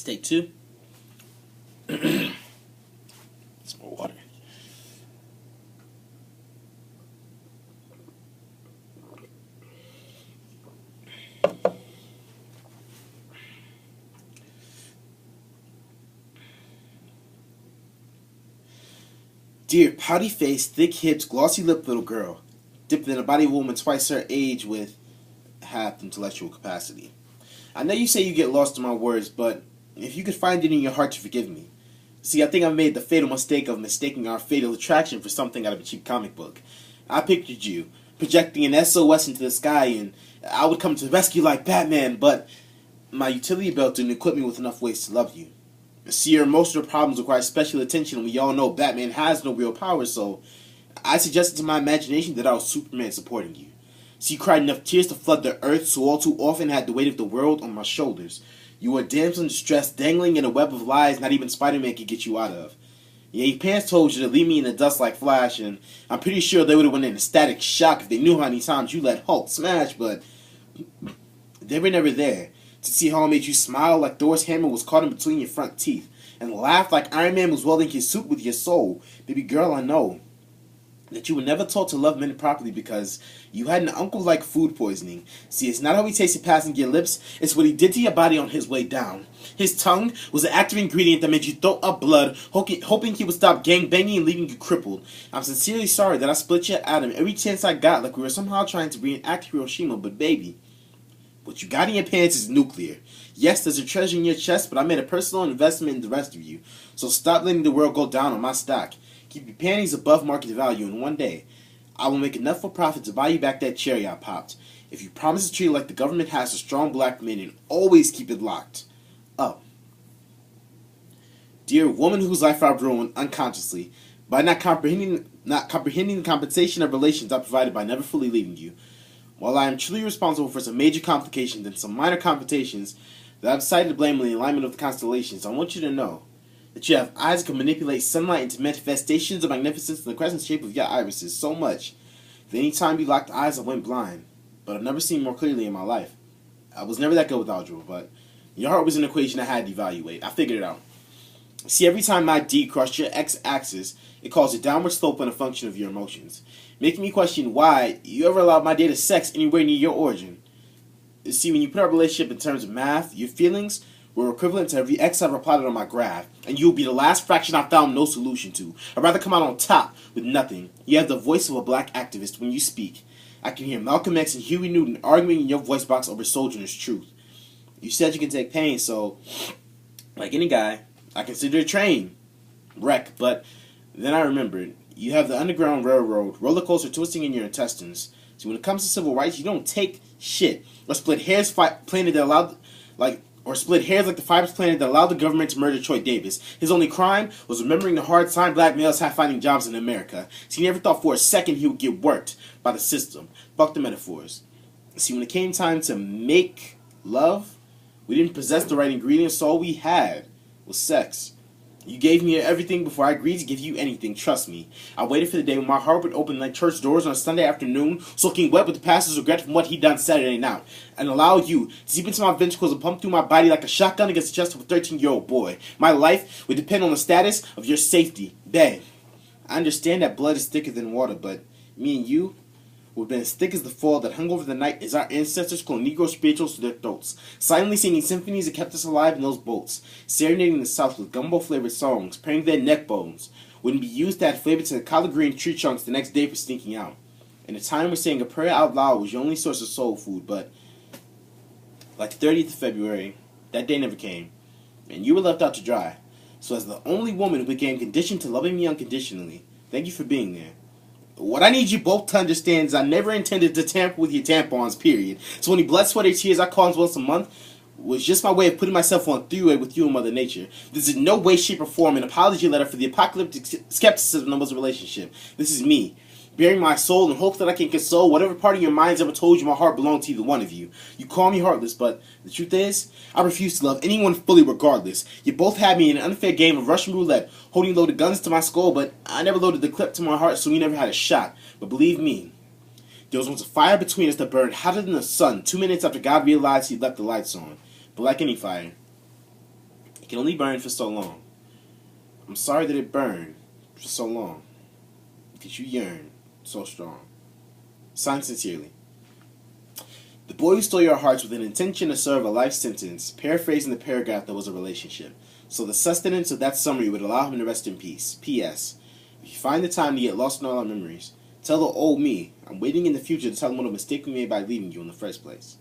Let's take two. Some more water. Dear pouty-faced, thick-hipped, glossy-lipped little girl, dipped in a body of a woman twice her age with half intellectual capacity. I know you say you get lost in my words, but if you could find it in your heart to forgive me. See, I think I've made the fatal mistake of mistaking our fatal attraction for something out of a cheap comic book. I pictured you, projecting an SOS into the sky, and I would come to the rescue like Batman, but my utility belt didn't equip me with enough ways to love you. See, your emotional problems require special attention, and we all know Batman has no real power, so I suggested to my imagination that I was Superman supporting you. So you cried enough tears to flood the earth, so all too often had the weight of the world on my shoulders. You were a damsel in distress, dangling in a web of lies not even Spider-Man could get you out of. Yeah, your parents told you to leave me in the dust like Flash, and I'm pretty sure they would have went in ecstatic shock if they knew how many times you let Hulk smash, but they were never there to see how I made you smile like Thor's hammer was caught in between your front teeth, and laugh like Iron Man was welding his suit with your soul. Baby girl, I know that you were never taught to love men properly because you had an uncle like food poisoning. See, it's not how he tasted passing your lips, it's what he did to your body on his way down. His tongue was an active ingredient that made you throw up blood, hoping he would stop gangbanging and leaving you crippled. I'm sincerely sorry that I split your atom every chance I got like we were somehow trying to reenact Hiroshima, but baby, what you got in your pants is nuclear. Yes, there's a treasure in your chest, but I made a personal investment in the rest of you. So stop letting the world go down on my stock. Keep your panties above market value, and one day, I will make enough for profit to buy you back that cherry I popped. If you promise to treat it like the government has a strong black man and always keep it locked up. Dear woman whose life I've ruined unconsciously by not comprehending the compensation of relations I provided by never fully leaving you. While I am truly responsible for some major complications and some minor complications that I've decided to blame on the alignment of the constellations, I want you to know that you have eyes that can manipulate sunlight into manifestations of magnificence in the crescent shape of your irises so much that any time you locked eyes I went blind, but I've never seen more clearly in my life. I was never that good with algebra, but your heart was an equation I had to evaluate. I figured it out. See, every time my D crossed your x-axis, it caused a downward slope on a function of your emotions, making me question why you ever allowed my data sex anywhere near your origin. See, when you put our relationship in terms of math, your feelings were equivalent to every x I've plotted on my graph, and you'll be the last fraction I found no solution to. I'd rather come out on top with nothing. You have the voice of a black activist when you speak. I can hear Malcolm X and Huey Newton arguing in your voice box over Sojourner's Truth. You said you can take pain, so, like any guy, I consider a train wreck, but then I remembered, you have the Underground Railroad roller coaster twisting in your intestines. So when it comes to civil rights, you don't take shit or split hairs planted that allowed, split hairs like the fibers planted that allowed the government to murder Troy Davis. His only crime was remembering the hard time black males have finding jobs in America. So he never thought for a second he would get worked by the system. Fuck the metaphors. See, when it came time to make love, we didn't possess the right ingredients, so all we had was sex. You gave me everything before I agreed to give you anything, trust me. I waited for the day when my heart would open like church doors on a Sunday afternoon, soaking wet with the pastor's regret from what he'd done Saturday night, and allow you to seep into my ventricles and pump through my body like a shotgun against the chest of a 13-year-old boy. My life would depend on the status of your safety. Babe, I understand that blood is thicker than water, but me and you would have been as thick as the fall that hung over the night as our ancestors cloned Negro spirituals to their throats, silently singing symphonies that kept us alive in those boats, serenading the South with gumbo-flavored songs, praying their neck bones wouldn't be used to add flavor to the collard green tree trunks the next day for sneaking out. And the time we're saying a prayer out loud was your only source of soul food, but like the 30th of February, that day never came, and you were left out to dry. So as the only woman who became conditioned to loving me unconditionally, thank you for being there. What I need you both to understand is I never intended to tamper with your tampons, period. So any blood, sweat, or tears I cause once a month was just my way of putting myself on three-way with you and Mother Nature. This is in no way, shape, or form an apology letter for the apocalyptic skepticism of a relationship. This is me, bearing my soul in hopes that I can console whatever part of your minds ever told you my heart belonged to either one of you. You call me heartless, but the truth is, I refuse to love anyone fully regardless. You both had me in an unfair game of Russian roulette, holding loaded guns to my skull, but I never loaded the clip to my heart, so we never had a shot. But believe me, there was once a fire between us that burned hotter than the sun 2 minutes after God realized he left the lights on. But like any fire, can only burn for so long. I'm sorry that it burned for so long, because you yearn so strong. Signed sincerely. The boy who stole your hearts with an intention to serve a life sentence, paraphrasing the paragraph that was a relationship, so the sustenance of that summary would allow him to rest in peace. P.S. If you find the time to get lost in all our memories, tell the old me I'm waiting in the future to tell him what a mistake we made by leaving you in the first place.